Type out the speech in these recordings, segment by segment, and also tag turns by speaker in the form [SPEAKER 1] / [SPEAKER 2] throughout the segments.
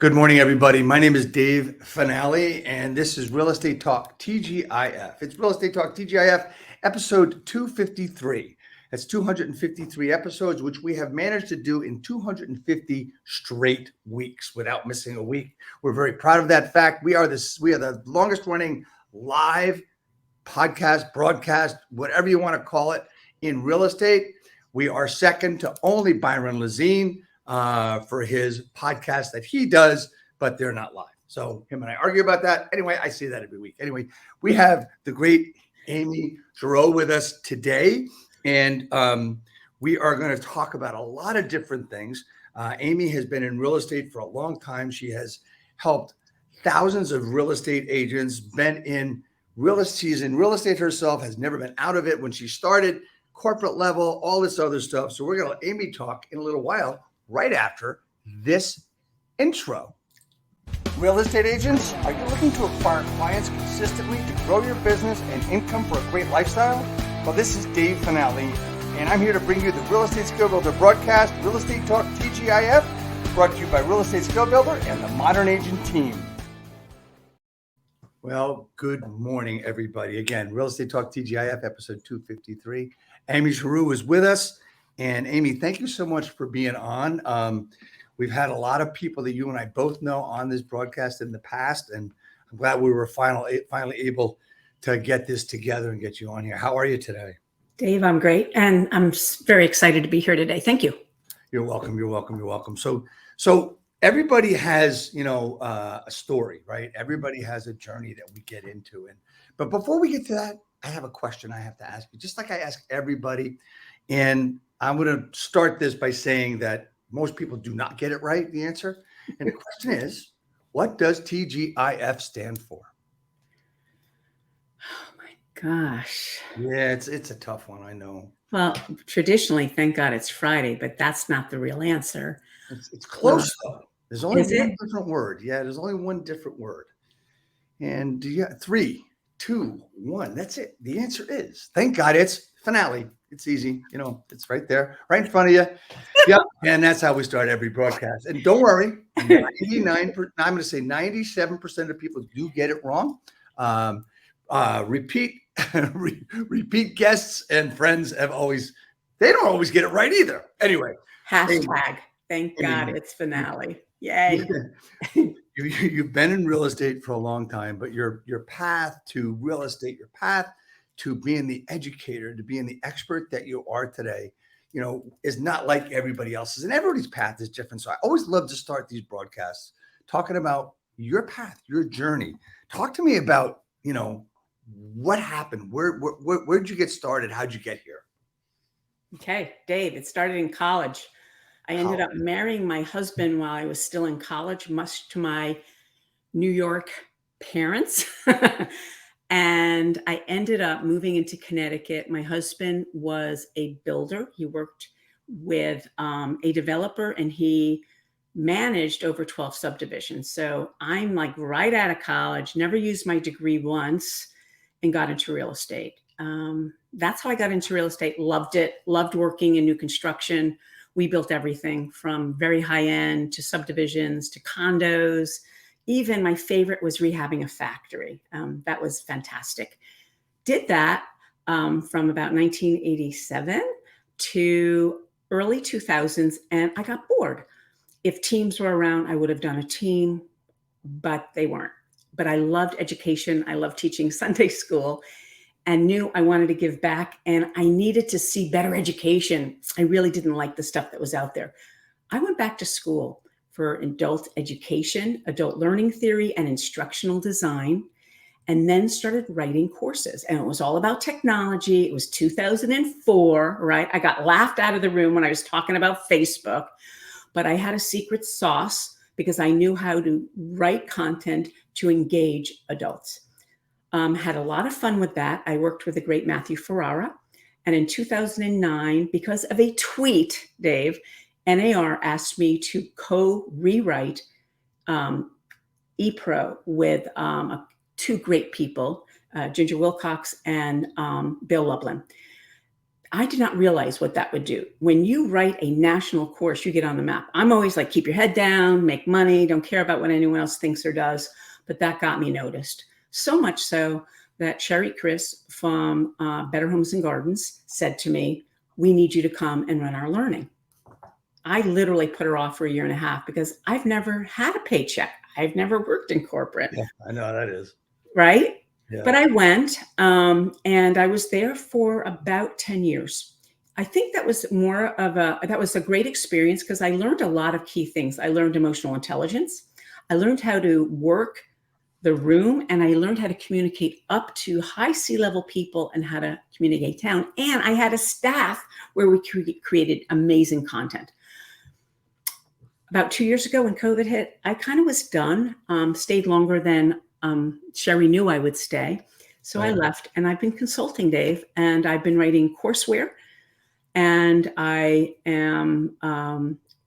[SPEAKER 1] Good morning, everybody. My name is Dave Finale, and this is Real Estate Talk TGIF. It's Real Estate Talk TGIF, episode 253. That's 253 episodes, which we have managed to do in 250 straight weeks without missing a week. We're very proud of that fact. We are the longest running live podcast, broadcast, whatever you want to call it, in real estate. We are second to only Byron Lazine for his podcast that he does, but they're not live. So him and I argue about that. Anyway, I see that every week. Anyway, we have the great Amy Chorew with us today, and we are going to talk about a lot of different things. Amy has been in real estate for a long time. She has helped thousands of real estate agents, been in real estate. She's in real estate herself, has never been out of it when she started, corporate level, all this other stuff. So we're going to let Amy talk in a little while, right after this intro. Real estate agents, are you looking to acquire clients consistently to grow your business and income for a great lifestyle? Well, this is Dave Finale, and I'm here to bring you the Real Estate Skill Builder broadcast, Real Estate Talk TGIF, brought to you by Real Estate Skill Builder and the Modern Agent team. Well, good morning, everybody. Again, Real Estate Talk TGIF, episode 253. Amy Chorew is with us. And Amy, thank you so much for being on. We've had a lot of people that you and I both know on this broadcast in the past, and I'm glad we were finally able to get this together and get you on here. How are you today?
[SPEAKER 2] Dave, I'm great, and I'm very excited to be here today. Thank you.
[SPEAKER 1] You're welcome. You're welcome. You're welcome. So everybody has, a story, right? Everybody has a journey that we get into, but before we get to that, I have a question I have to ask you, just like I ask everybody, and I'm going to start this by saying that most people do not get it right, the answer. And the question is, what does TGIF stand for?
[SPEAKER 2] Oh my gosh.
[SPEAKER 1] Yeah, it's a tough one, I know.
[SPEAKER 2] Well, traditionally, thank God it's Friday, but that's not the real answer.
[SPEAKER 1] It's close though. There's only one different word. Yeah, there's only one different word. And 3, 2, 1. That's it. The answer is, thank God it's finale. It's easy. It's right there, right in front of you. Yeah. And that's how we start every broadcast. And don't worry, 99%, I'm going to say 97% of people do get it wrong. Repeat guests and friends they don't always get it right either. Anyway.
[SPEAKER 2] Hashtag, thank God it's finale. Yay.
[SPEAKER 1] You've been in real estate for a long time, but your path to real estate, your path to being the educator, to being the expert that you are today, is not like everybody else's, and everybody's path is different. So I always love to start these broadcasts talking about your path, your journey. Talk to me about, what happened? Where'd you get started? How'd you get here?
[SPEAKER 2] Okay, Dave, it started in college. I ended up marrying my husband while I was still in college, much to my New York parents. And I ended up moving into Connecticut. My husband was a builder. He worked with a developer, and he managed over 12 subdivisions. So I'm like right out of college, never used my degree once, and got into real estate. That's how I got into real estate. Loved it. Loved working in new construction. We built everything from very high end to subdivisions to condos. Even my favorite was rehabbing a factory. That was fantastic. Did that from about 1987 to early 2000s, and I got bored. If teams were around, I would have done a team, but they weren't. But I loved education. I loved teaching Sunday school and knew I wanted to give back, and I needed to see better education. I really didn't like the stuff that was out there. I went back to school for adult education, adult learning theory, and instructional design, and then started writing courses. And it was all about technology. It was 2004, right? I got laughed out of the room when I was talking about Facebook, but I had a secret sauce because I knew how to write content to engage adults. Had a lot of fun with that. I worked with the great Matthew Ferrara. And in 2009, because of a tweet, Dave, NAR asked me to co-rewrite ePro with two great people, Ginger Wilcox and Bill Lublin. I did not realize what that would do. When you write a national course, you get on the map. I'm always like, keep your head down, make money, don't care about what anyone else thinks or does. But that got me noticed. So much so that Sherry Chris from Better Homes and Gardens said to me, we need you to come and run our learning. I literally put her off for 1.5 years because I've never had a paycheck. I've never worked in corporate.
[SPEAKER 1] Yeah, I know how that is.
[SPEAKER 2] Right?
[SPEAKER 1] Yeah.
[SPEAKER 2] But I went, and I was there for about 10 years. I think that was that was a great experience because I learned a lot of key things. I learned emotional intelligence. I learned how to work the room, and I learned how to communicate up to high C-level people and how to communicate down. And I had a staff where we created amazing content. About 2 years ago when COVID hit, I kind of was done, stayed longer than Sherry knew I would stay. So I left, and I've been consulting, Dave, and I've been writing courseware, and I am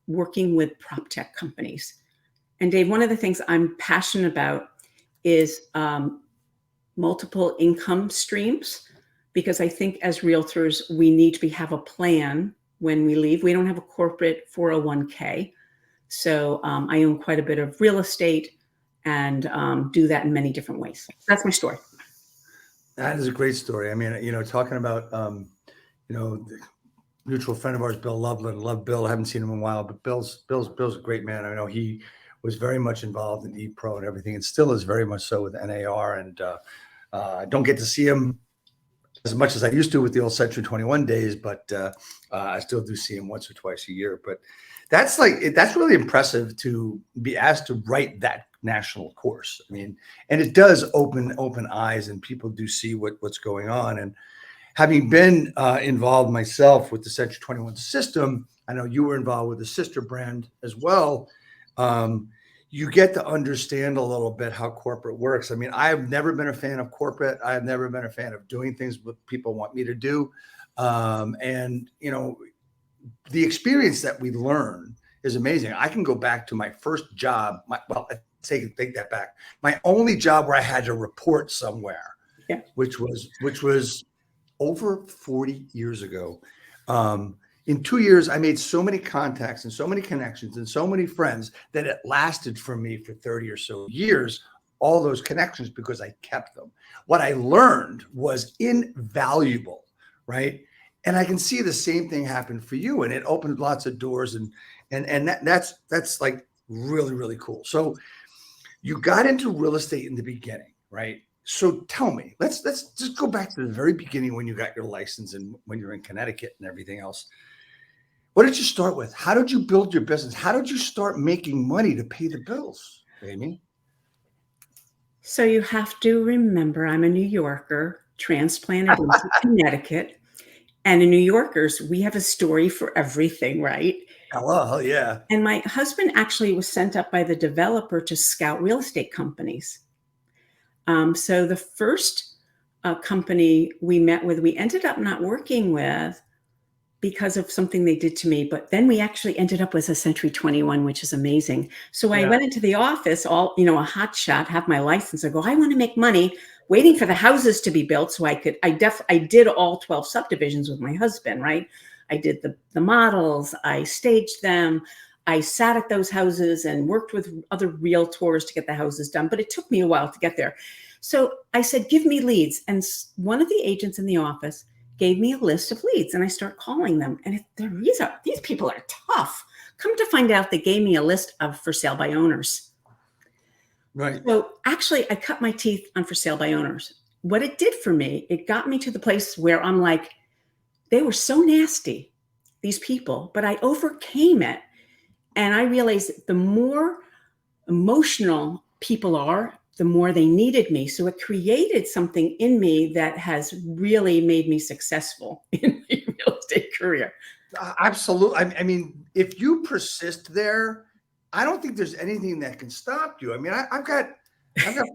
[SPEAKER 2] working with prop tech companies. And Dave, one of the things I'm passionate about is multiple income streams, because I think as realtors, we need to have a plan when we leave. We don't have a corporate 401k. So I own quite a bit of real estate and do that in many different ways. That's my story.
[SPEAKER 1] That is a great story. I mean, talking about, the mutual friend of ours, Bill Loveland. Love Bill. I haven't seen him in a while, but Bill's a great man. I know he was very much involved in ePro and everything, and still is very much so with NAR. And I don't get to see him as much as I used to with the old Century 21 days, but I still do see him once or twice a year. But that's really impressive to be asked to write that national course. I mean, and it does open eyes, and people do see what's going on. And having been involved myself with the Century 21 system, I know you were involved with the sister brand as well. You get to understand a little bit how corporate works. I mean, I've never been a fan of corporate. I've never been a fan of doing things what people want me to do. And the experience that we learn is amazing. I can go back to my first job. Take that back. My only job where I had to report somewhere, which was over 40 years ago. In 2 years, I made so many contacts and so many connections and so many friends that it lasted for me for 30 or so years, all those connections, because I kept them. What I learned was invaluable, right? And I can see the same thing happen for you, and it opened lots of doors, and that's like really, really cool. So you got into real estate in the beginning, right? So tell me, let's just go back to the very beginning when you got your license and when you're in Connecticut and everything else. What did you start with? How did you build your business? How did you start making money to pay the bills, Amy?
[SPEAKER 2] So you have to remember, I'm a New Yorker, transplanted into Connecticut. And in New Yorkers, we have a story for everything, right?
[SPEAKER 1] Hello, yeah.
[SPEAKER 2] And my husband actually was sent up by the developer to scout real estate companies. So the first company we met with, we ended up not working with because of something they did to me. But then we actually ended up with a Century 21, which is amazing. So I went into the office, a hot shot, have my license. I go, I want to make money, waiting for the houses to be built so I did all 12 subdivisions with my husband, right? I did the models, I staged them, I sat at those houses and worked with other realtors to get the houses done, but it took me a while to get there. So I said, give me leads. And one of the agents in the office gave me a list of leads, and I start calling them. And these people are tough. Come to find out, they gave me a list of for sale by owners.
[SPEAKER 1] Right.
[SPEAKER 2] So actually, I cut my teeth on for sale by owners. What it did for me, it got me to the place where I'm like, they were so nasty, these people, but I overcame it. And I realized that the more emotional people are, the more they needed me. So it created something in me that has really made me successful in my real estate career.
[SPEAKER 1] Absolutely. I mean, if you persist there, I don't think there's anything that can stop you. I mean, I've got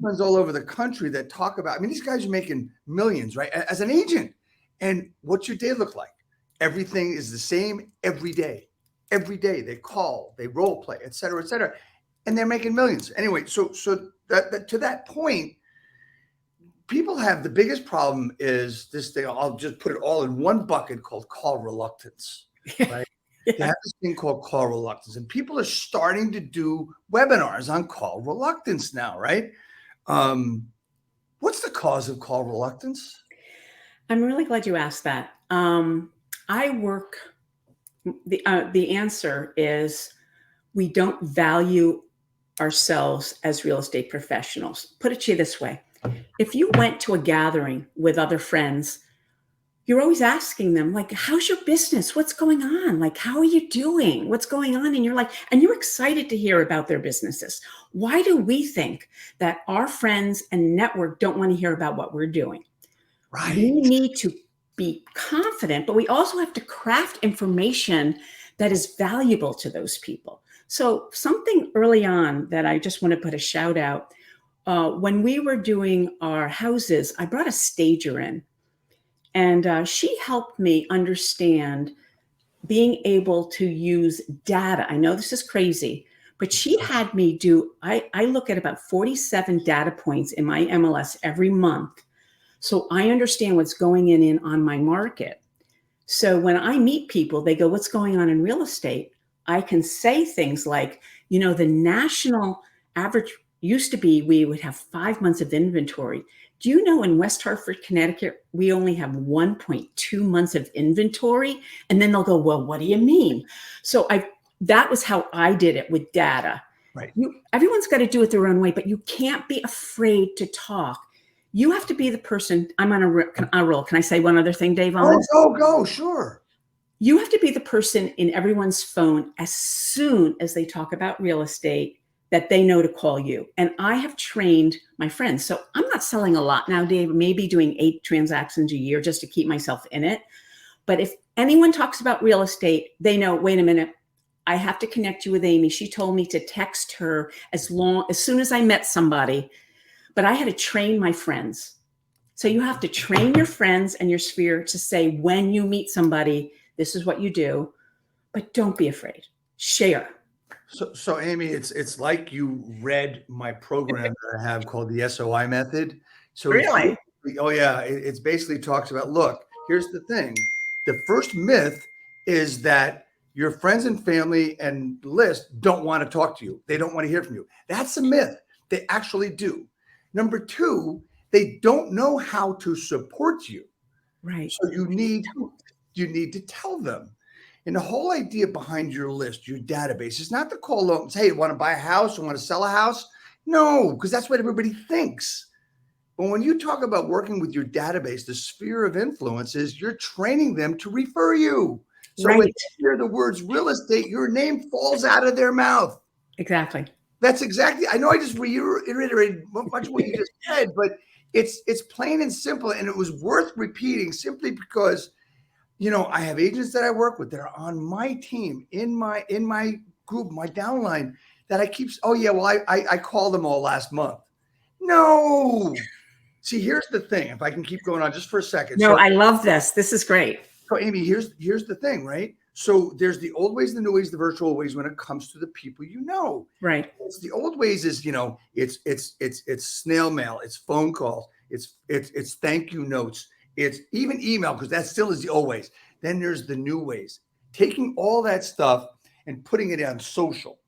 [SPEAKER 1] friends all over the country that talk about, I mean, these guys are making millions, right? As an agent. And what's your day look like? Everything is the same every day. Every day they call, they role play, et cetera, and they're making millions. Anyway, so that to that point, people have the biggest problem is this thing. I'll just put it all in one bucket called call reluctance, right? They have this thing called call reluctance, and people are starting to do webinars on call reluctance now, right? What's the cause of call reluctance?
[SPEAKER 2] I'm really glad you asked that. I work, the answer is we don't value ourselves as real estate professionals. Put it to you this way. If you went to a gathering with other friends, you're always asking them, like, how's your business? What's going on? Like, how are you doing? What's going on? And you're like, and you're excited to hear about their businesses. Why do we think that our friends and network don't want to hear about what we're doing?
[SPEAKER 1] Right.
[SPEAKER 2] We need to be confident, but we also have to craft information that is valuable to those people. So something early on that I just want to put a shout out. When we were doing our houses, I brought a stager in, and she helped me understand being able to use data. I know this is crazy, but she had me do, I look at about 47 data points in my MLS every month. So I understand what's going in on my market. So when I meet people, they go, what's going on in real estate? I can say things like, the national average used to be we would have 5 months of inventory. Do you know in West Hartford, Connecticut, we only have 1.2 months of inventory? And then they'll go, well, what do you mean? So that was how I did it with data.
[SPEAKER 1] Right.
[SPEAKER 2] Everyone's got to do it their own way, but you can't be afraid to talk. You have to be the person. I'm on a roll. Can I say one other thing, Dave?
[SPEAKER 1] Go, sure.
[SPEAKER 2] You have to be the person in everyone's phone as soon as they talk about real estate that they know to call you. And I have trained my friends. So I'm not selling a lot now, Dave, maybe doing 8 transactions a year just to keep myself in it. But if anyone talks about real estate, they know, wait a minute, I have to connect you with Amy. She told me to text her as soon as I met somebody. But I had to train my friends. So you have to train your friends and your sphere to say, when you meet somebody, this is what you do, but don't be afraid. Share.
[SPEAKER 1] So Amy, it's like you read my program that I have called the SOI method. So
[SPEAKER 2] Really?
[SPEAKER 1] it's basically talks about, look, here's the thing. The first myth is that your friends and family and list don't want to talk to you. They don't want to hear from you. That's a myth. They actually do. Number 2, they don't know how to support you.
[SPEAKER 2] Right.
[SPEAKER 1] So you need to tell them. And the whole idea behind your list, your database, is not to call out and say, hey, you want to buy a house or want to sell a house? No, because that's what everybody thinks. But when you talk about working with your database, the sphere of influence is you're training them to refer you. So when you hear the words real estate, your name falls out of their mouth.
[SPEAKER 2] Exactly.
[SPEAKER 1] That's exactly. I know I just reiterated much of what you just said, but it's plain and simple, and it was worth repeating simply because, I have agents that I work with that are on my team, in my group, my downline, that I keep. Oh yeah, well I called them all last month. No, see, here's the thing. If I can keep going on just for a second.
[SPEAKER 2] No, I love this. This is great.
[SPEAKER 1] So Amy, here's the thing, right? So there's the old ways, the new ways, the virtual ways when it comes to the people
[SPEAKER 2] Right.
[SPEAKER 1] It's the old ways is, it's snail mail, it's phone calls, it's thank you notes, it's even email, because that still is the old ways. Then there's the new ways, taking all that stuff and putting it on social,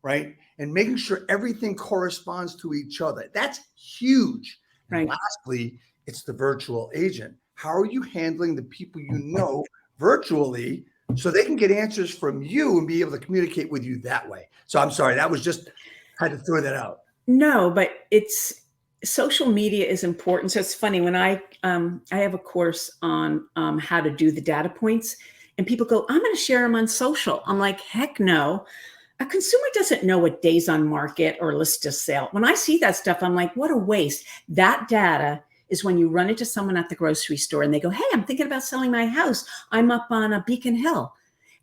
[SPEAKER 1] right? And making sure everything corresponds to each other. That's huge.
[SPEAKER 2] Right.
[SPEAKER 1] And lastly, it's the virtual agent. How are you handling the people virtually, so they can get answers from you and be able to communicate with you that way? So I'm sorry, that was just, had to throw that out.
[SPEAKER 2] No, but social media is important. So it's funny when I have a course on how to do the data points, and people go, I'm going to share them on social. I'm like, heck no. A consumer doesn't know what days on market or list to sale. When I see that stuff, I'm like, what a waste. That data is when you run into someone at the grocery store and they go, hey, I'm thinking about selling my house. I'm up on a Beacon Hill.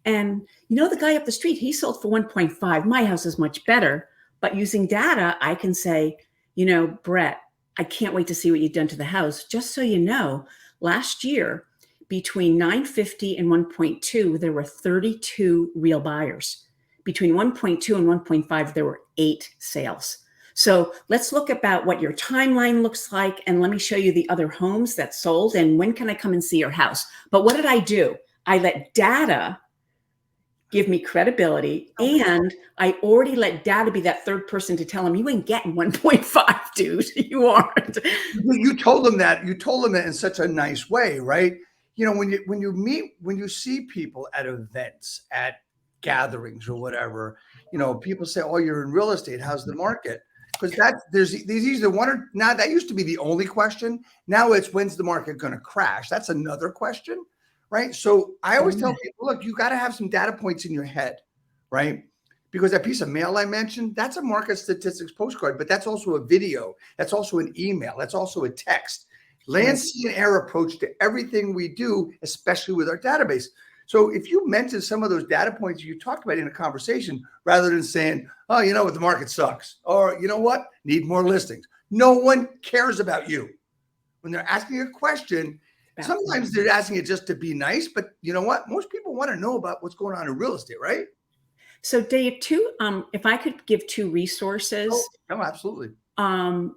[SPEAKER 2] And the guy up the street, he sold for 1.5. My house is much better. But using data, I can say, Brett, I can't wait to see what you've done to the house. Just so you know, last year, between 950 and 1.2, there were 32 real buyers. Between 1.2 and 1.5, there were 8 sales. So let's look about what your timeline looks like. And let me show you the other homes that sold and when can I come and see your house. But what did I do? I let data give me credibility. And I already let data be that third person to tell him you ain't getting 1.5, dude. You aren't.
[SPEAKER 1] You told them that. You told them that in such a nice way, right? You know, when you see people at events, at gatherings or whatever, you know, people say, "Oh, you're in real estate. How's the market?" Because there's either one or now that used to be the only question. Now it's when's the market going to crash? That's another question, right? So I always tell people, look, you got to have some data points in your head, right? Because that piece of mail I mentioned, that's a market statistics postcard, but that's also a video. That's also an email. That's also a text. Land, sea, and air approach to everything we do, especially with our database. So if you mention some of those data points you talked about in a conversation, rather than saying, oh, you know what, the market sucks, or you know what, need more listings. No one cares about you. When they're asking a question, sometimes they're asking it just to be nice, but you know what? Most people want to know about what's going on in real estate, right?
[SPEAKER 2] So Dave, if I could give two resources.
[SPEAKER 1] Oh, absolutely.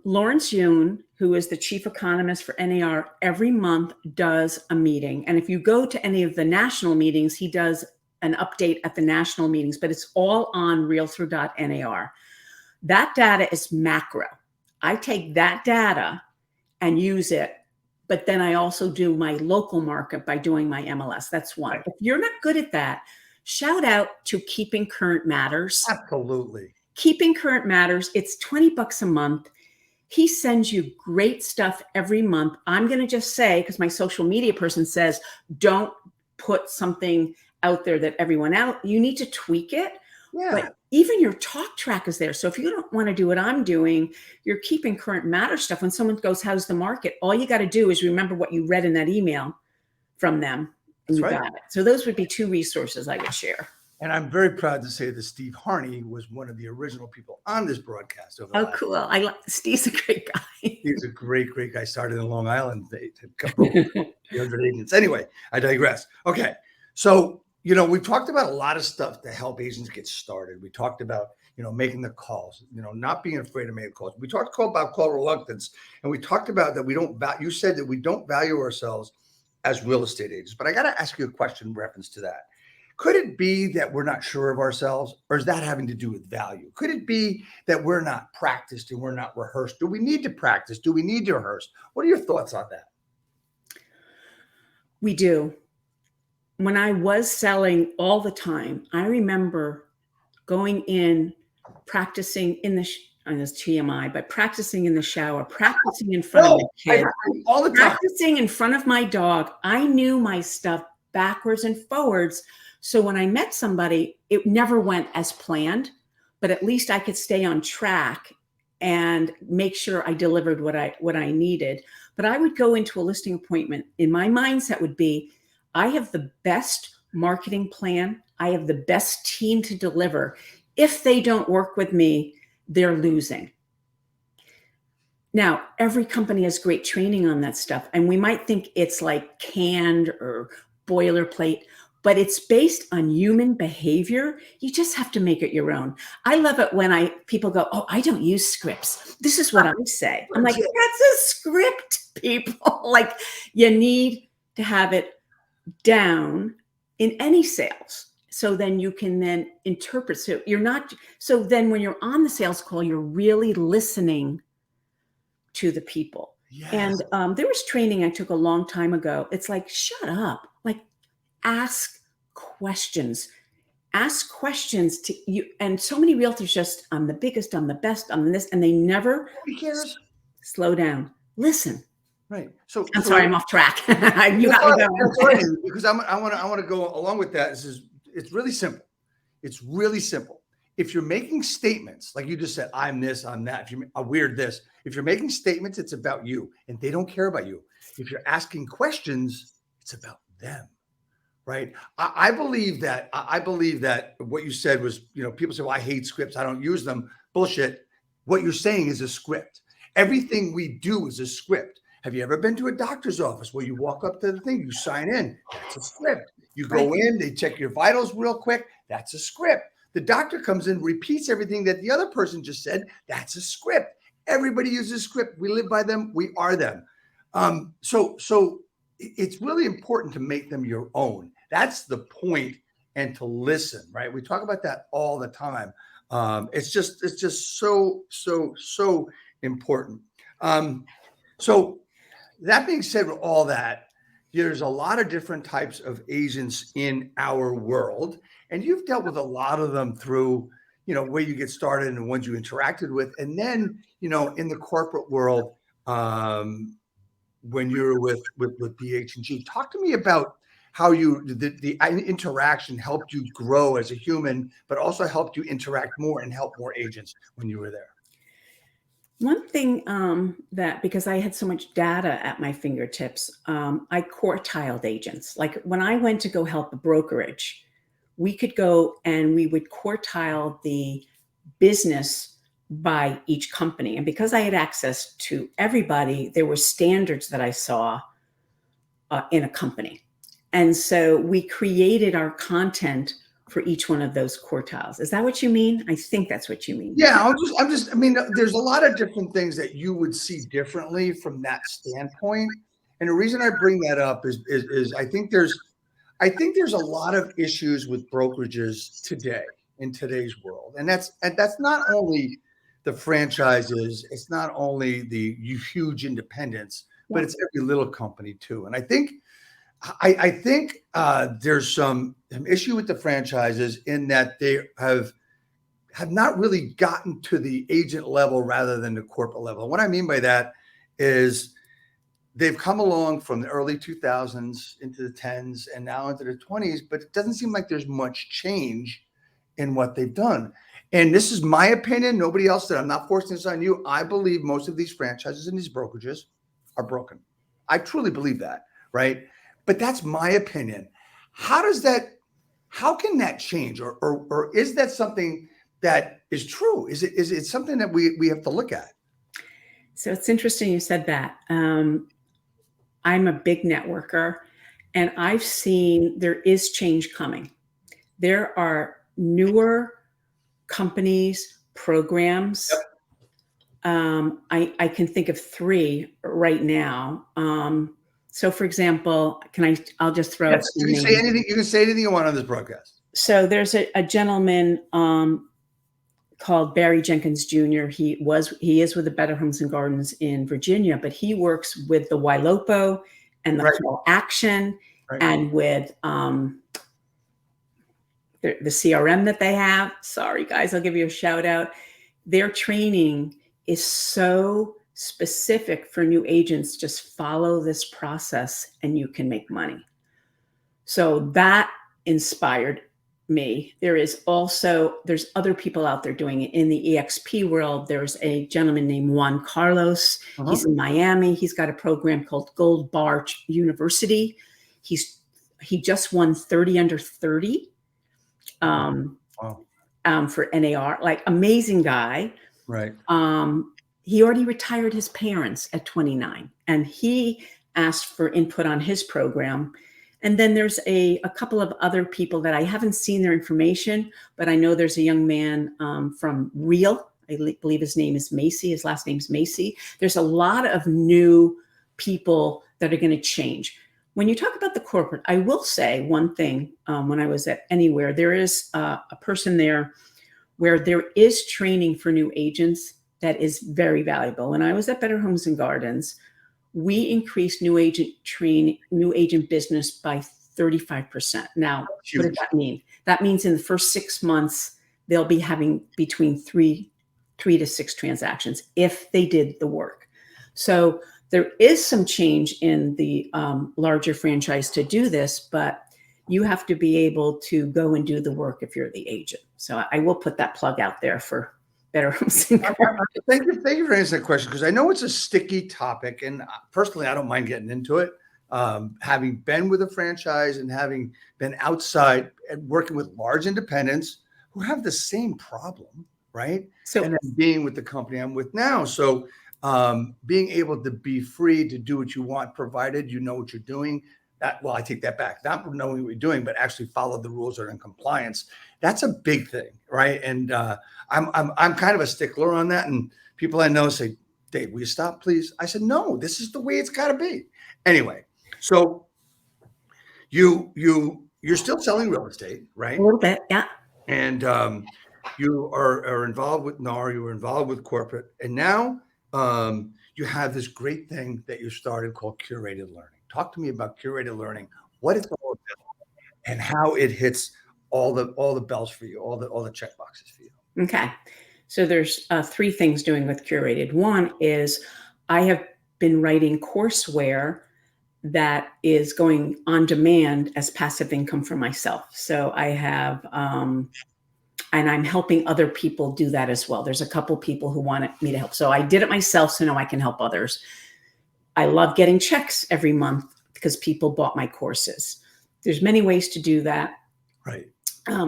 [SPEAKER 2] Lawrence Yun, who is the chief economist for NAR, every month does a meeting. And if you go to any of the national meetings, he does an update at the national meetings, but it's all on realtor.nar. That data is macro. I take that data and use it, but then I also do my local market by doing my MLS. That's one. If you're not good at that, shout out to Keeping Current Matters.
[SPEAKER 1] Absolutely.
[SPEAKER 2] Keeping Current Matters. It's $20 a month. He sends you great stuff every month. I'm going to just say, because my social media person says, don't put something out there that everyone else, you need to tweak it.
[SPEAKER 1] Yeah.
[SPEAKER 2] But even your talk track is there. So if you don't want to do what I'm doing, you're Keeping Current Matter stuff. When someone goes, how's the market? All you got to do is remember what you read in that email from them. And you got it. So those would be two resources I would share.
[SPEAKER 1] And I'm very proud to say that Steve Harney was one of the original people on this broadcast.
[SPEAKER 2] Cool. Steve's a great guy.
[SPEAKER 1] He's a great, great guy. Started in Long Island. They had 300 agents. Anyway, I digress. Okay. So, you know, we've talked about a lot of stuff to help agents get started. We talked about, you know, making the calls, you know, not being afraid to make calls. We talked about call reluctance. And we talked about that we don't you said that we don't value ourselves as real estate agents. But I got to ask you a question in reference to that. Could it be that we're not sure of ourselves, or is that having to do with value? Could it be that we're not practiced and we're not rehearsed? Do we need to practice? Do we need to rehearse? What are your thoughts on that?
[SPEAKER 2] We do. When I was selling all the time, I remember going in, practicing in the on this TMI, but practicing in the shower, practicing in front of my kid,
[SPEAKER 1] all the time,
[SPEAKER 2] practicing in front of my dog. I knew my stuff backwards and forwards. So when I met somebody, it never went as planned, but at least I could stay on track and make sure I delivered what I needed. But I would go into a listing appointment, and my mindset would be, I have the best marketing plan. I have the best team to deliver. If they don't work with me, they're losing. Now, every company has great training on that stuff, and we might think it's like canned or boilerplate, but it's based on human behavior. You just have to make it your own. I love it when people go, oh, I don't use scripts. This is what I say. I'm like, that's a script, people. Like, you need to have it down in any sales. So then you can then interpret. So then when you're on the sales call, you're really listening to the people. Yes. And there was training I took a long time ago. It's like, shut up. Like, ask questions. Ask questions to you. And so many realtors just, I'm the biggest, I'm the best, I'm this, and they never slow down. Listen.
[SPEAKER 1] Right. So
[SPEAKER 2] I'm sorry, I'm off track. You got me going.
[SPEAKER 1] Because I want to go along with that. It's really simple. It's really simple. If you're making statements, like you just said, I'm this, I'm that, if you're a weird this, if you're making statements, it's about you and they don't care about you. If you're asking questions, it's about them. Right. I believe that what you said was, you know, people say, well, I hate scripts. I don't use them. Bullshit. What you're saying is a script. Everything we do is a script. Have you ever been to a doctor's office where you walk up to the thing, you sign in? That's a script. You go in, they check your vitals real quick. That's a script. The doctor comes in, repeats everything that the other person just said. That's a script. Everybody uses script. We live by them. We are them. So it's really important to make them your own. That's the point, and to listen, right? We talk about that all the time. It's just so important. So that being said, with all that, there's a lot of different types of agents in our world, and you've dealt with a lot of them through, where you get started and the ones you interacted with, and then, in the corporate world, when you're with BH&G. Talk to me about how the interaction helped you grow as a human, but also helped you interact more and help more agents when you were there.
[SPEAKER 2] One thing that, because I had so much data at my fingertips, I quartiled agents. Like when I went to go help a brokerage, we could go and we would quartile the business by each company. And because I had access to everybody, there were standards that I saw in a company. And so we created our content for each one of those quartiles. Is that what you mean? I think that's what you mean.
[SPEAKER 1] Yeah, I mean, there's a lot of different things that you would see differently from that standpoint. And the reason I bring that up is I think there's a lot of issues with brokerages today in today's world. And that's not only the franchises, it's not only the huge independents, but it's every little company too. And I think there's some issue with the franchises in that they have not really gotten to the agent level rather than the corporate level. And what I mean by that is they've come along from the early 2000s into the 10s and now into the 20s, but it doesn't seem like there's much change in what they've done. And this is my opinion. Nobody else did. I'm not forcing this on you. I believe most of these franchises and these brokerages are broken. I truly believe that, right? But that's my opinion. How can that change? Or is that something that is true? Is it something that we have to look at?
[SPEAKER 2] So it's interesting you said that. I'm a big networker, and I've seen there is change coming. There are newer companies, programs. Yep. I can think of 3 right now. So, for example, I'll just throw.
[SPEAKER 1] Yes, you can say anything. You can say anything you want on this broadcast.
[SPEAKER 2] So there's a gentleman called Barry Jenkins Jr. He is with the Better Homes and Gardens in Virginia, but he works with the YLOPO and the Call Action and with the CRM that they have. Sorry, guys, I'll give you a shout out. Their training is so specific for new agents. Just follow this process and you can make money. So that inspired me. There's other people out there doing it in the EXP world. There's a gentleman named Juan Carlos. He's in Miami. He's got a program called Gold Bar University. He just won 30 under 30 for NAR. Like, amazing guy. Right. He already retired his parents at 29, and he asked for input on his program. And then there's a couple of other people that I haven't seen their information, but I know there's a young man from Real. I believe his name is Macy. His last name's Macy. There's a lot of new people that are going to change. When you talk about the corporate, I will say one thing. When I was at Anywhere, there is a person there where there is training for new agents that is very valuable. When I was at Better Homes and Gardens, we increased new agent business by 35%. Now, what does that mean? That means in the first 6 months, they'll be having between three to 6 transactions if they did the work. So there is some change in the larger franchise to do this, but you have to be able to go and do the work if you're the agent. So I will put that plug out there for Better Homes and Gardens.
[SPEAKER 1] Thank you for answering that question, because I know it's a sticky topic, and personally, I don't mind getting into it. Having been with a franchise and having been outside and working with large independents who have the same problem, right? So, and then being with the company I'm with now, so being able to be free to do what you want, provided you know what you're doing, well, I take that back. Not knowing what you're doing, but actually follow the rules that are in compliance. That's a big thing, right? And I'm kind of a stickler on that. And people I know say, Dave, will you stop, please? I said, no, this is the way it's got to be. Anyway, so you're still selling real estate, right?
[SPEAKER 2] A little bit, yeah.
[SPEAKER 1] And you are involved with NAR, you were involved with corporate, and now you have this great thing that you started called curated learning. Talk to me about curated learning, what it's all about, and how it hits all the bells for you, all the check boxes for you.
[SPEAKER 2] Okay. So there's three things doing with curated. One is I have been writing courseware that is going on demand as passive income for myself. So I have, and I'm helping other people do that as well. There's a couple people who wanted me to help. So I did it myself, so now I can help others. I love getting checks every month because people bought my courses. There's many ways to do that.
[SPEAKER 1] Right.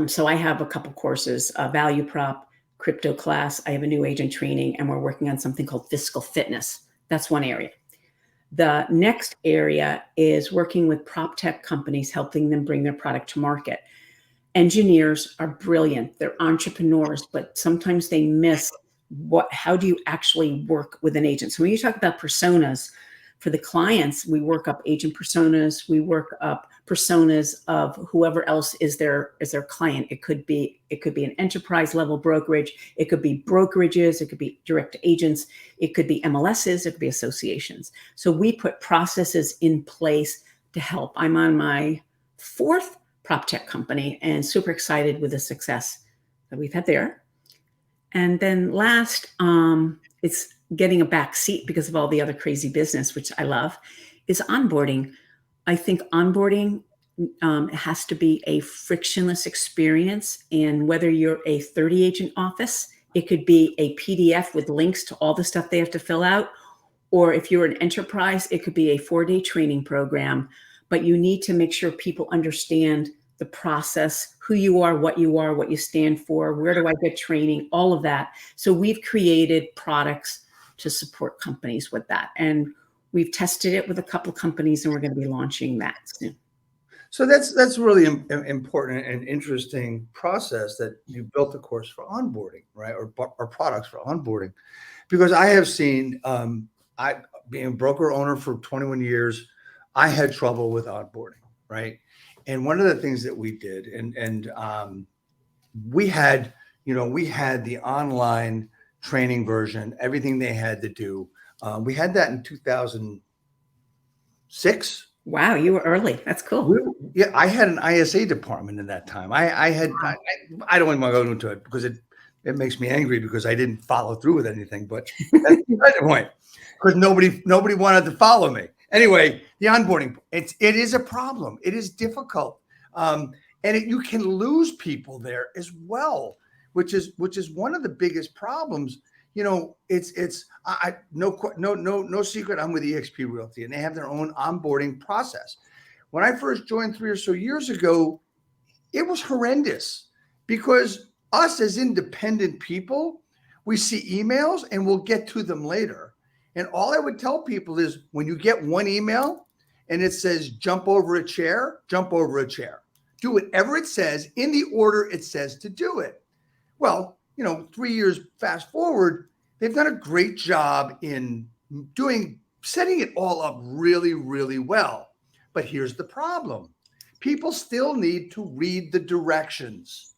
[SPEAKER 2] So I have a couple courses, value prop, crypto class. I have a new agent training, and we're working on something called fiscal fitness. That's one area. The next area is working with prop tech companies, helping them bring their product to market. Engineers are brilliant. They're entrepreneurs, but sometimes they miss how do you actually work with an agent? So when you talk about personas, for the clients, we work up agent personas, we work up personas of whoever else is their client. It could be an enterprise level brokerage, it could be brokerages, it could be direct agents, it could be MLSs, it could be associations. So we put processes in place to help. I'm on my fourth prop tech company and super excited with the success that we've had there. And then last, it's getting a back seat because of all the other crazy business, which I love, is onboarding. I think onboarding has to be a frictionless experience. And whether you're a 30 agent office, it could be a PDF with links to all the stuff they have to fill out. Or if you're an enterprise, it could be a 4-day training program. But you need to make sure people understand the process, who you are, what you stand for, where do I get training, all of that. So we've created products to support companies with that. And we've tested it with a couple of companies, and we're going to be launching that soon.
[SPEAKER 1] So that's really important and interesting process that you built a course for onboarding, right? Or products for onboarding, because I have seen, I being a broker owner for 21 years, I had trouble with onboarding, right? And one of the things that we did, and we had the online training version, everything they had to do. We had that in 2006.
[SPEAKER 2] Wow, you were early. That's cool.
[SPEAKER 1] Yeah, I had an ISA department in that time. I don't want to go into it because it makes me angry because I didn't follow through with anything. But that's the point, because nobody wanted to follow me. Anyway, the onboarding, it is a problem. It is difficult, and you can lose people there as well, which is one of the biggest problems. No secret. I'm with eXp Realty, and they have their own onboarding process. When I first joined 3 or so years ago, it was horrendous because us as independent people, we see emails and we'll get to them later. And all I would tell people is when you get one email and it says, jump over a chair, jump over a chair. Do whatever it says in the order it says to do it. Well, 3 years fast forward, they've done a great job in setting it all up really, really well. But here's the problem. People still need to read the directions.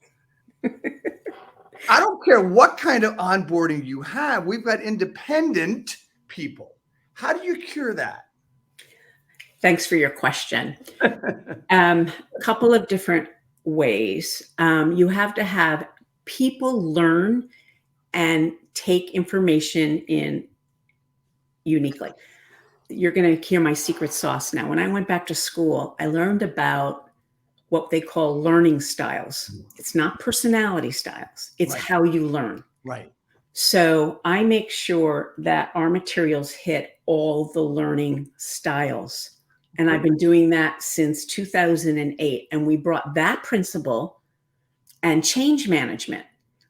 [SPEAKER 1] I don't care what kind of onboarding you have. We've got independent people. How do you cure that?
[SPEAKER 2] Thanks for your question. A couple of different ways. You have to have people learn and take information in uniquely. You're going to hear my secret sauce now. When I went back to school, I learned about what they call learning styles. It's not personality styles. It's
[SPEAKER 1] Right.
[SPEAKER 2] how you learn.
[SPEAKER 1] Right.
[SPEAKER 2] So I make sure that our materials hit all the learning styles. And I've been doing that since 2008. And we brought that principle and change management,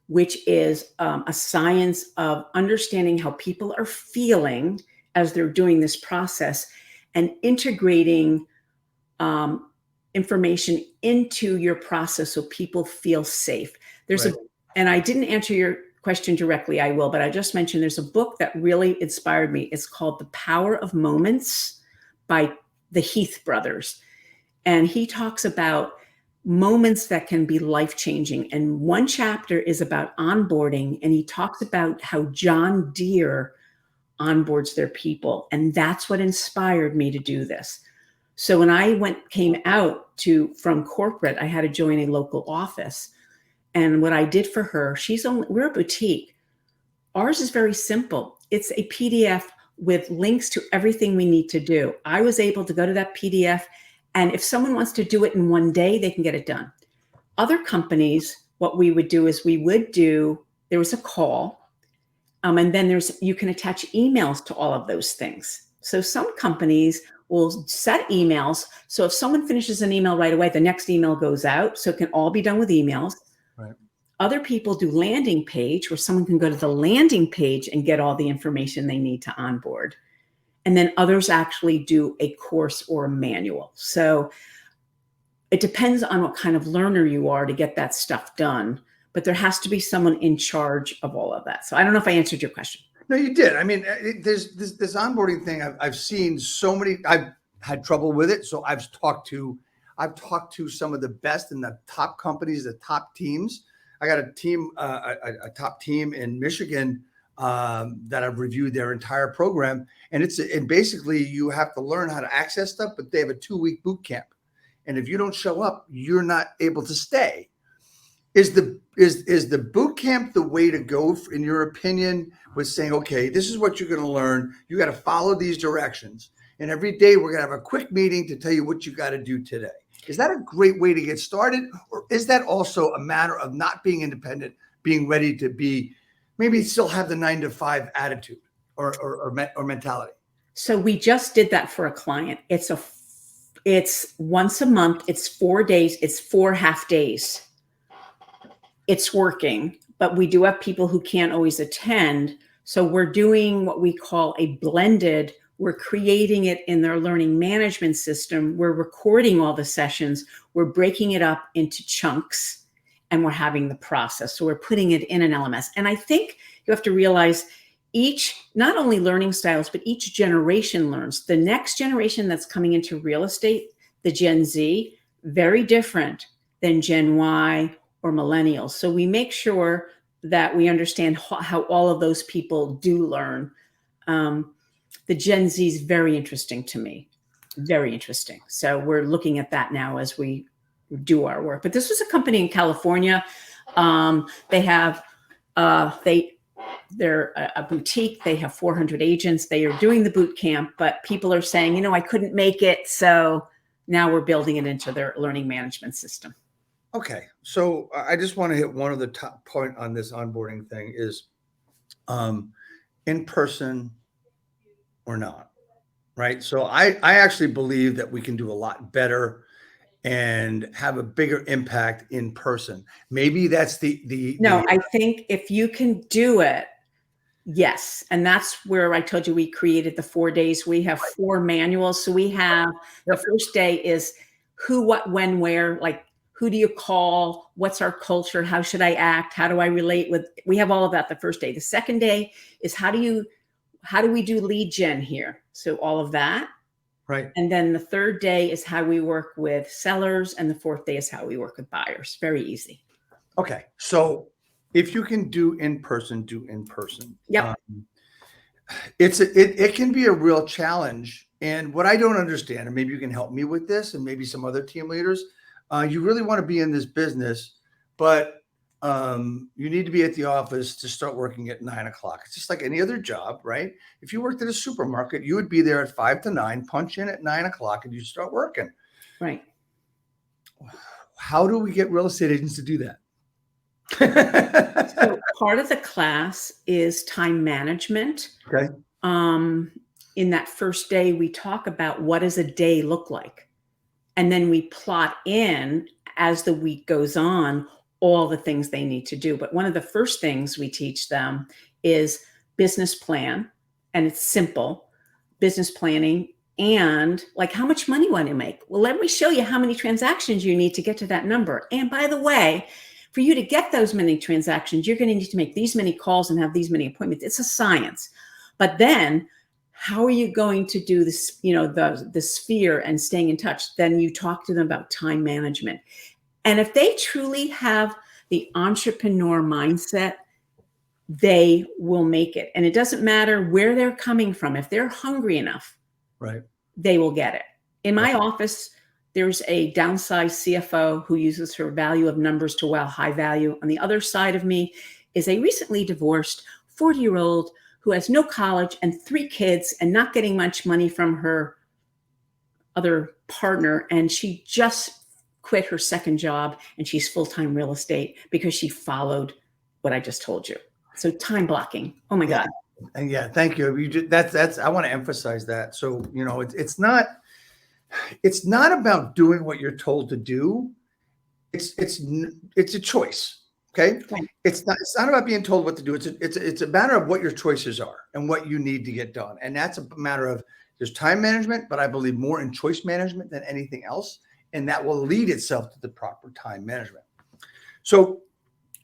[SPEAKER 2] which is a science of understanding how people are feeling as they're doing this process and integrating information into your process so people feel safe. There's
[SPEAKER 1] Right.
[SPEAKER 2] and I didn't answer your question directly, I will, but I just mentioned there's a book that really inspired me. It's called The Power of Moments by the Heath brothers. And he talks about moments that can be life-changing. And one chapter is about onboarding, and he talks about how John Deere onboards their people. And that's what inspired me to do this. So when I came out from corporate, I had to join a local office. And what I did for her, we're a boutique. Ours is very simple. It's a PDF with links to everything we need to do. I was able to go to that PDF, and if someone wants to do it in one day, they can get it done. Other companies, what we would do is there was a call, and then you can attach emails to all of those things. So some companies will set emails. So if someone finishes an email right away, the next email goes out. So it can all be done with emails.
[SPEAKER 1] Right.
[SPEAKER 2] Other people do landing page, where someone can go to the landing page and get all the information they need to onboard. And then others actually do a course or a manual. So it depends on what kind of learner you are to get that stuff done. But there has to be someone in charge of all of that. So I don't know if I answered your question.
[SPEAKER 1] No, you did. I mean, there's this onboarding thing. I've seen so many. I've had trouble with it. So I've talked to some of the best in the top companies, the top teams. I got a team, a top team in Michigan that I've reviewed their entire program, and basically you have to learn how to access stuff, but they have a 2-week boot camp, and if you don't show up, you're not able to stay. Is the boot camp the way to go, in your opinion, with saying, okay, this is what you're going to learn. You got to follow these directions. And every day we're going to have a quick meeting to tell you what you got to do today. Is that a great way to get started? Or is that also a matter of not being independent, being ready to maybe still have the 9-to-5 attitude or mentality?
[SPEAKER 2] So we just did that for a client. It's once a month. It's 4 days. It's 4 half days. It's working, but we do have people who can't always attend. So we're doing what we call a blended. We're creating it in their learning management system. We're recording all the sessions. We're breaking it up into chunks, and we're having the process. So we're putting it in an LMS. And I think you have to realize not only learning styles, but each generation learns. The next generation that's coming into real estate, the Gen Z, very different than Gen Y or millennials. So we make sure that we understand how all of those people do learn. The Gen Z is very interesting to me, very interesting. So we're looking at that now as we do our work. But this was a company in California. They're a boutique. They have 400 agents. They are doing the boot camp, but people are saying, I couldn't make it. So now we're building it into their learning management system.
[SPEAKER 1] Okay. So I just want to hit one of the top point on this onboarding thing is in person or not, right? So I actually believe that we can do a lot better and have a bigger impact in person. Maybe that's
[SPEAKER 2] No, I think if you can do it, yes. And that's where I told you we created the 4 days. We have 4 manuals. So we have the first day is who, what, when, where, like, who do you call? What's our culture? How should I act? How do I relate we have all of that the first day. The second day is how do we do lead gen here? So all of that.
[SPEAKER 1] Right.
[SPEAKER 2] And then the third day is how we work with sellers. And the fourth day is how we work with buyers. Very easy.
[SPEAKER 1] Okay. So if you can do in person, do in person.
[SPEAKER 2] Yep.
[SPEAKER 1] It can be a real challenge. And what I don't understand, and maybe you can help me with this, and maybe some other team leaders, you really want to be in this business, but you need to be at the office to start working at 9 o'clock. It's just like any other job, right? If you worked at a supermarket, you would be there at 5 to 9, punch in at 9 o'clock, and you start working.
[SPEAKER 2] Right.
[SPEAKER 1] How do we get real estate agents to do that?
[SPEAKER 2] So part of the class is time management.
[SPEAKER 1] Okay.
[SPEAKER 2] In that first day, we talk about what does a day look like? And then we plot in as the week goes on, all the things they need to do. But one of the first things we teach them is business plan. And it's simple. Business planning And like, how much money want to make? Well, let me show you how many transactions you need to get to that number. And by the way, for you to get those many transactions, you're going to need to make these many calls and have these many appointments. It's a science. But then how are you going to do this, the sphere and staying in touch? Then you talk to them about time management. And if they truly have the entrepreneur mindset, they will make it. And it doesn't matter where they're coming from. If they're hungry enough,
[SPEAKER 1] Right,
[SPEAKER 2] they will get it. In my office, there's a downsized CFO who uses her value of numbers to wow, high value. On the other side of me is a recently divorced 40-year-old who has no college and 3 kids and not getting much money from her other partner. And she just quit her second job and she's full-time real estate because she followed what I just told you. So time blocking. Oh my God.
[SPEAKER 1] And yeah, thank you. That's I want to emphasize that. So, it's not about doing what you're told to do. It's a choice. Okay.
[SPEAKER 2] Right.
[SPEAKER 1] It's not about being told what to do. It's a matter of what your choices are and what you need to get done. And that's a matter of, there's time management, but I believe more in choice management than anything else. And that will lead itself to the proper time management. So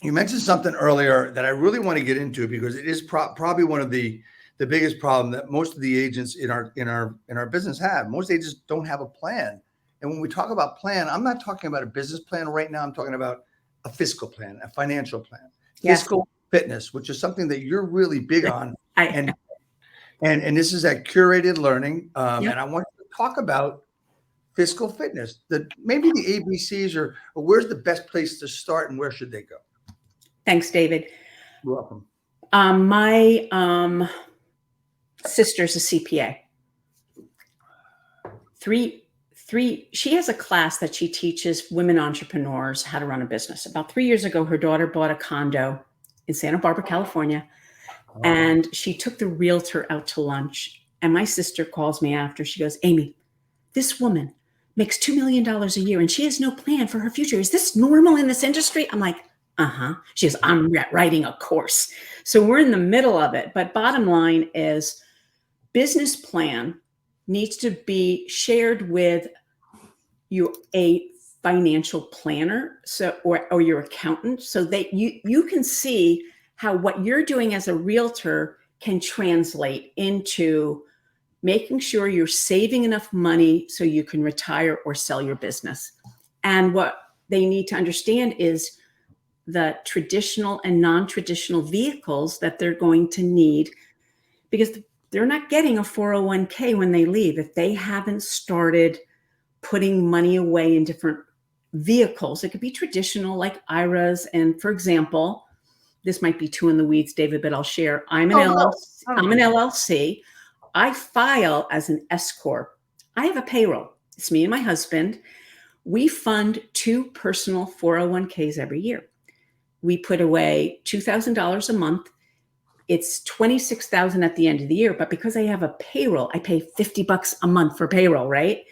[SPEAKER 1] you mentioned something earlier that I really want to get into, because it is probably one of the biggest problem that most of the agents in our business have. Most agents don't have a plan. And when we talk about plan, I'm not talking about a business plan right now. I'm talking about a fiscal plan, a financial plan, fiscal fitness, which is something that you're really big on. And this is that curated learning. And I want to talk about fiscal fitness, maybe the ABCs, or where's the best place to start and where should they go?
[SPEAKER 2] Thanks, David.
[SPEAKER 1] You're welcome.
[SPEAKER 2] My sister's a CPA. She has a class that she teaches women entrepreneurs how to run a business. About 3 years ago, her daughter bought a condo in Santa Barbara, California, and she took the realtor out to lunch. And my sister calls me after. She goes, Amy, this woman makes $2 million a year and she has no plan for her future. Is this normal in this industry? I'm like, She goes, I'm writing a course. So we're in the middle of it. But bottom line is, business plan needs to be shared with a financial planner, or your accountant, so that you can see how what you're doing as a realtor can translate into making sure you're saving enough money so you can retire or sell your business. And what they need to understand is the traditional and non-traditional vehicles that they're going to need, because they're not getting a 401k when they leave if they haven't started putting money away in different vehicles. It could be traditional like IRAs. And for example, this might be too in the weeds, David, but I'll share. I'm an LLC. I file as an S Corp. I have a payroll. It's me and my husband. We fund 2 personal 401ks every year. We put away $2,000 a month. It's $26,000 at the end of the year. But because I have a payroll, I pay $50 a month for payroll, right?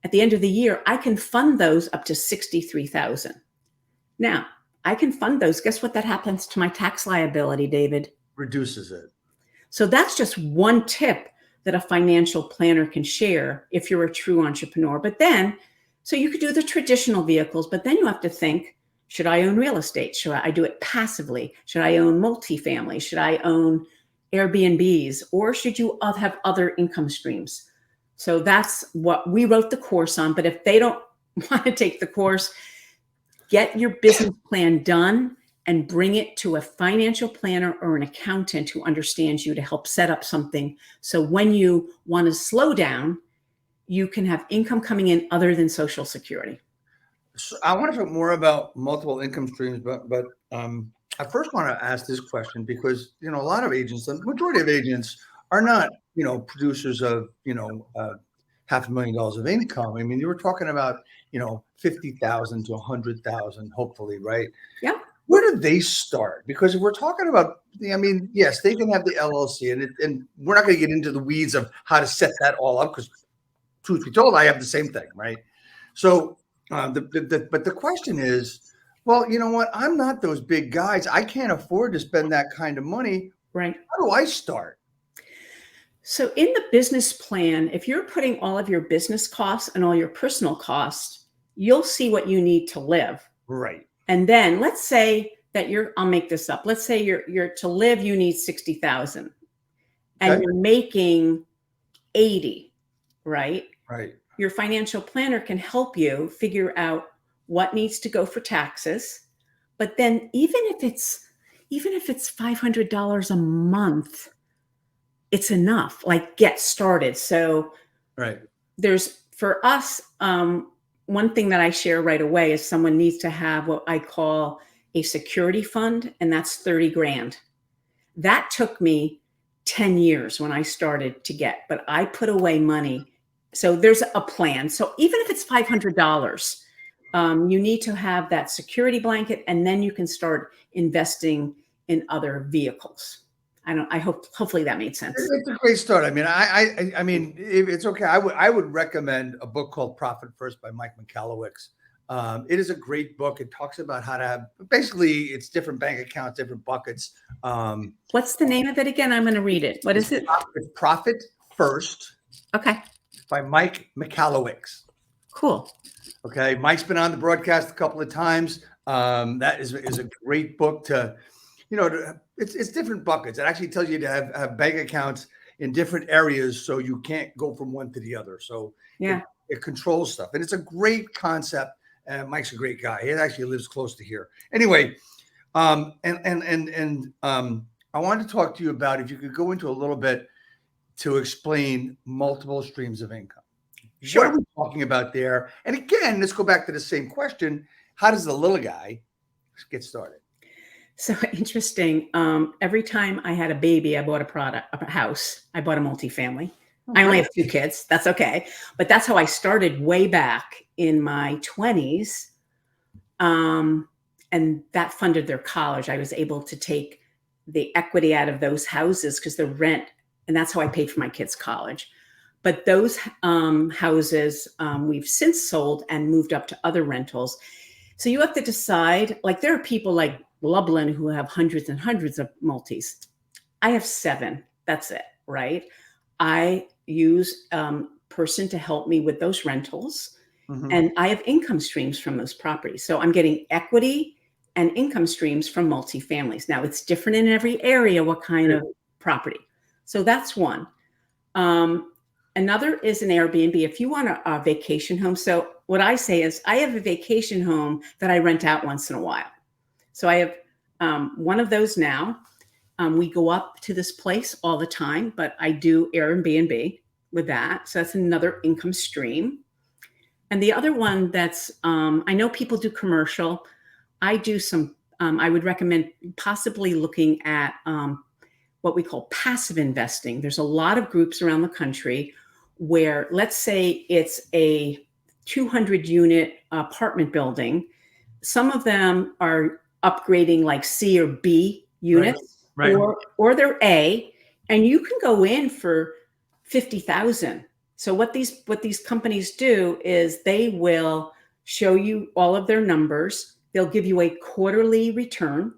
[SPEAKER 2] At the end of the year, I can fund those up to $63,000. Now, I can fund those. Guess what that happens to my tax liability, David?
[SPEAKER 1] Reduces it.
[SPEAKER 2] So that's just one tip that a financial planner can share if you're a true entrepreneur. But then, so you could do the traditional vehicles, but then you have to think, should I own real estate? Should I do it passively? Should I own multifamily? Should I own Airbnbs? Or should you have other income streams? So that's what we wrote the course on. But if they don't want to take the course, get your business plan done and bring it to a financial planner or an accountant who understands you to help set up something. So when you want to slow down, you can have income coming in other than Social Security.
[SPEAKER 1] So I want to talk more about multiple income streams, but I first want to ask this question because, a lot of agents, the majority of agents are not, producers of, $500,000 of income. I mean, you were talking about, 50,000 to 100,000, hopefully, right?
[SPEAKER 2] Yeah.
[SPEAKER 1] Where do they start? Because if we're talking about, yes, they can have the LLC, and we're not going to get into the weeds of how to set that all up, because truth be told, I have the same thing, right? So, but the question is, well, you know what? I'm not those big guys. I can't afford to spend that kind of money.
[SPEAKER 2] Right.
[SPEAKER 1] How do I start?
[SPEAKER 2] So in the business plan, if you're putting all of your business costs and all your personal costs, you'll see what you need to live.
[SPEAKER 1] Right.
[SPEAKER 2] And then let's say that I'll make this up. Let's say you're to live, you need 60,000 and
[SPEAKER 1] Okay.
[SPEAKER 2] you're making 80, right?
[SPEAKER 1] Right.
[SPEAKER 2] Your financial planner can help you figure out what needs to go for taxes. But then even if it's $500 a month, it's enough. Like, get started. So
[SPEAKER 1] Right.
[SPEAKER 2] there's, for us, one thing that I share right away is someone needs to have what I call a security fund, and that's 30 grand. That took me 10 years when I started to get, but I put away money. So there's a plan. So even if it's $500, you need to have that security blanket, and then you can start investing in other vehicles. Hopefully that made sense.
[SPEAKER 1] It's a great start. I mean, I mean, if it's okay. I would recommend a book called Profit First by Mike Michalowicz. It is a great book. It talks about how to have, basically, it's different bank accounts, different buckets.
[SPEAKER 2] What's the name of it again? I'm going to read it. What is it?
[SPEAKER 1] It's Profit First
[SPEAKER 2] Okay,
[SPEAKER 1] by Mike Michalowicz.
[SPEAKER 2] cool.
[SPEAKER 1] Okay, Mike's been on the broadcast a couple of times. That is a great book to, it's different buckets. It actually tells you to have bank accounts in different areas so you can't go from one to the other. So
[SPEAKER 2] Yeah.
[SPEAKER 1] it controls stuff, and it's a great concept. Mike's a great guy. He actually lives close to here. Anyway, I wanted to talk to you about, if you could go into a little bit to explain multiple streams of income.
[SPEAKER 2] Sure.
[SPEAKER 1] What are we talking about there? And again, let's go back to the same question. How does the little guy get started?
[SPEAKER 2] So interesting. Every time I had a baby, I bought a house. I bought a multifamily. I only have 2 kids. That's okay. But that's how I started way back in my 20s. And that funded their college. I was able to take the equity out of those houses because the rent, and that's how I paid for my kids' college. But those houses we've since sold and moved up to other rentals. So you have to decide, like, there are people like Lublin who have hundreds and hundreds of multis. I have 7. That's it, right? I use person to help me with those rentals.
[SPEAKER 1] Mhm.
[SPEAKER 2] And I have income streams from those properties. So I'm getting equity and income streams from multifamilies. Now, it's different in every area, what kind of property. So that's one. Another is an Airbnb. If you want a vacation home. So what I say is I have a vacation home that I rent out once in a while. So I have one of those now. We go up to this place all the time, but I do Airbnb with that. So that's another income stream. And the other one that's, I know people do commercial. I do some, I would recommend possibly looking at what we call passive investing. There's a lot of groups around the country where, let's say it's a 200 unit apartment building. Some of them are upgrading like C or B units,
[SPEAKER 1] Right.
[SPEAKER 2] or they're A, and you can go in for 50,000. So what these companies do is they will show you all of their numbers. They'll give you a quarterly return,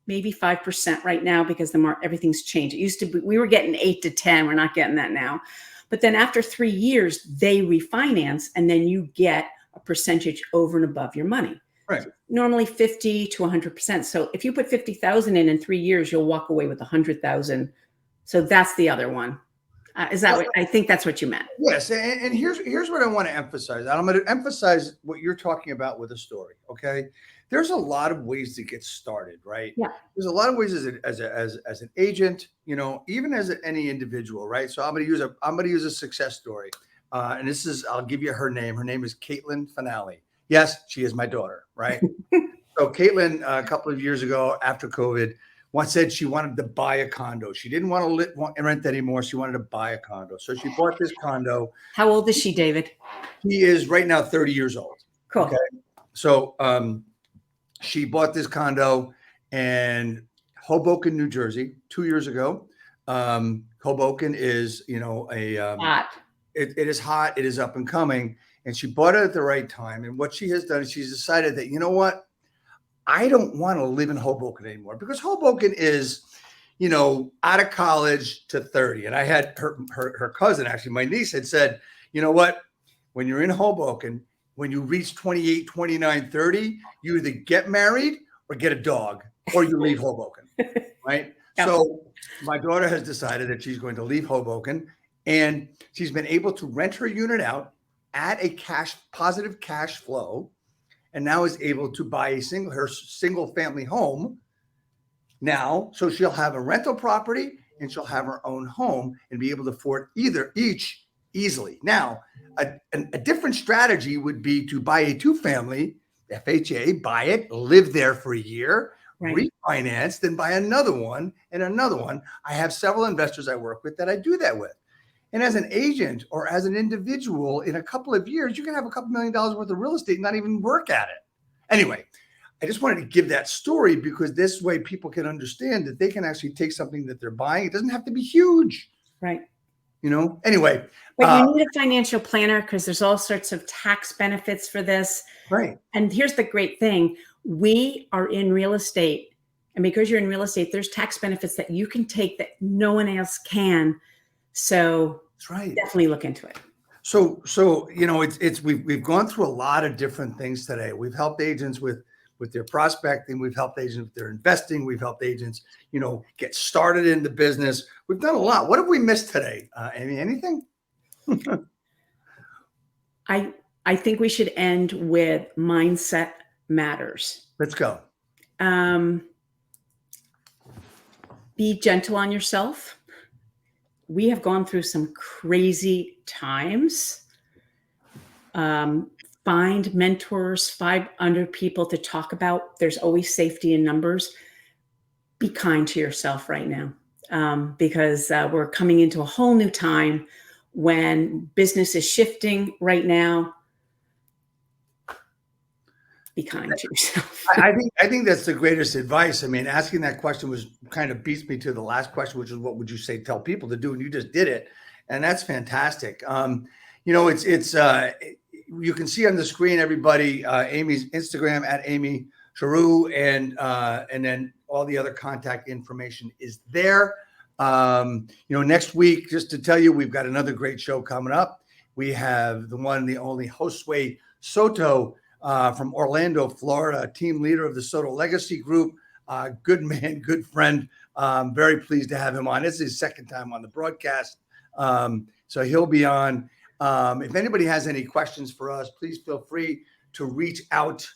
[SPEAKER 2] maybe 5% right now because everything's changed. It used to be, we were getting 8 to 10. We're not getting that now. But then after 3 years, they refinance, and then you get a percentage over and above your money.
[SPEAKER 1] Right.
[SPEAKER 2] Normally 50 to 100%. So if you put 50,000 in 3 years, you'll walk away with 100,000. So that's the other one. Is that what I think that's what you meant?
[SPEAKER 1] Yes, and here's what I want to emphasize. I'm going to emphasize what you're talking about with a story. Okay, there's a lot of ways to get started, right?
[SPEAKER 2] Yeah.
[SPEAKER 1] There's a lot of ways as an agent, even as any individual, right? So I'm going to use a success story, and I'll give you her name. Her name is Caitlin Finale. Yes, she is my daughter, right? So Caitlin, a couple of years ago after COVID, once said she wanted to buy a condo. She didn't want to rent anymore. She wanted to buy a condo. So she bought this condo.
[SPEAKER 2] How old is she, David?
[SPEAKER 1] She is right now 30 years old.
[SPEAKER 2] Cool.
[SPEAKER 1] Okay. So she bought this condo in Hoboken, New Jersey, 2 years ago. Hoboken is,
[SPEAKER 2] Hot.
[SPEAKER 1] It is hot. It is up and coming. And she bought it at the right time. And what she has done is she's decided that, you know what? I don't want to live in Hoboken anymore, because Hoboken is, out of college to 30. And I had her cousin, actually, my niece had said, you know what, when you're in Hoboken, when you reach 28, 29, 30, you either get married or get a dog or you leave Hoboken, right?
[SPEAKER 2] Yep.
[SPEAKER 1] So my daughter has decided that she's going to leave Hoboken, and she's been able to rent her unit out at a positive cash flow, and now is able to buy her single family home now. So she'll have a rental property and she'll have her own home and be able to afford each easily. Now, a different strategy would be to buy a 2-family FHA, buy it, live there for a year,
[SPEAKER 2] Right.
[SPEAKER 1] refinance, then buy another one and another one. I have several investors I work with that I do that with. And as an agent or as an individual, in a couple of years, you can have a couple $1 million worth of real estate and not even work at it. Anyway, I just wanted to give that story because this way people can understand that they can actually take something that they're buying. It doesn't have to be huge.
[SPEAKER 2] Right.
[SPEAKER 1] Anyway.
[SPEAKER 2] But you need a financial planner because there's all sorts of tax benefits for this.
[SPEAKER 1] Right.
[SPEAKER 2] And here's the great thing. We are in real estate. And because you're in real estate, there's tax benefits that you can take that no one else can. So
[SPEAKER 1] that's right.
[SPEAKER 2] Definitely look into it.
[SPEAKER 1] So we've gone through a lot of different things today. We've helped agents with their prospecting. We've helped agents with their investing. We've helped agents, get started in the business. We've done a lot. What have we missed today? Amy, anything?
[SPEAKER 2] I think we should end with mindset matters.
[SPEAKER 1] Let's go.
[SPEAKER 2] Be gentle on yourself. We have gone through some crazy times. Find mentors, find other people to talk about. There's always safety in numbers. Be kind to yourself right now, because we're coming into a whole new time when business is shifting right now. Be kind to yourself.
[SPEAKER 1] I think that's the greatest advice. I mean, asking that question was kind of beats me to the last question, which is what would you tell people to do? And you just did it. And that's fantastic. It's you can see on the screen, everybody, Amy's Instagram at Amy Chorew, and then all the other contact information is there. Next week, just to tell you, we've got another great show coming up. We have the one and the only Josue Soto from Orlando, Florida, team leader of the Soto Legacy Group. Good man, good friend. Very pleased to have him on. This is his second time on the broadcast. So he'll be on. If anybody has any questions for us, please feel free to reach out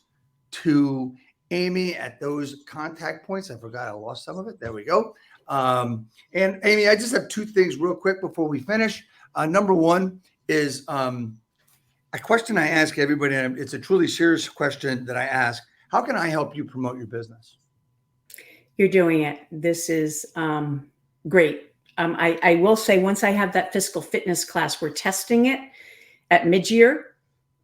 [SPEAKER 1] to Amy at those contact points. I forgot I lost some of it. There we go. And Amy, I just have two things real quick before we finish. Number one is a question I ask everybody, and it's a truly serious question that I ask. How can I help you promote your business?
[SPEAKER 2] You're doing it. This is great. I will say, once I have that physical fitness class, we're testing it at mid-year.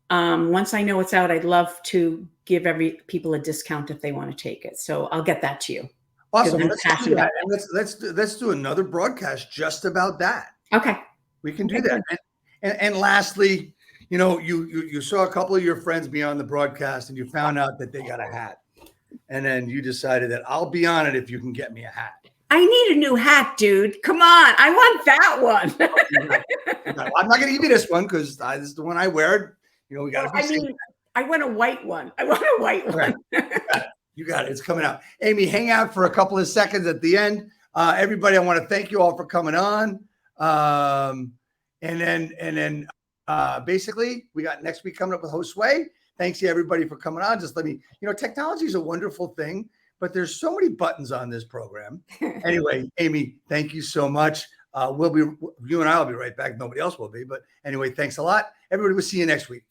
[SPEAKER 2] Once I know it's out, I'd love to give people a discount if they want to take it. So I'll get that to you.
[SPEAKER 1] Awesome. Let's do another broadcast just about that.
[SPEAKER 2] Okay.
[SPEAKER 1] We can do that. And lastly, you saw a couple of your friends be on the broadcast and you found out that they got a hat. And then you decided that I'll be on it if you can get me a hat.
[SPEAKER 2] I need a new hat, dude. Come on. I want that one.
[SPEAKER 1] I'm not going to give you this one because this is the one I wear. We got to be safe.
[SPEAKER 2] I want a white one. I want a white one.
[SPEAKER 1] You got it. It's coming out. Amy, hang out for a couple of seconds at the end. Everybody, I want to thank you all for coming on. And then basically, we got next week coming up with Josue. Thanks to everybody for coming on. Just let me, technology is a wonderful thing, but there's so many buttons on this program. Anyway, Amy, thank you so much. You and I will be right back. Nobody else will be. But anyway, thanks a lot. Everybody, we'll see you next week.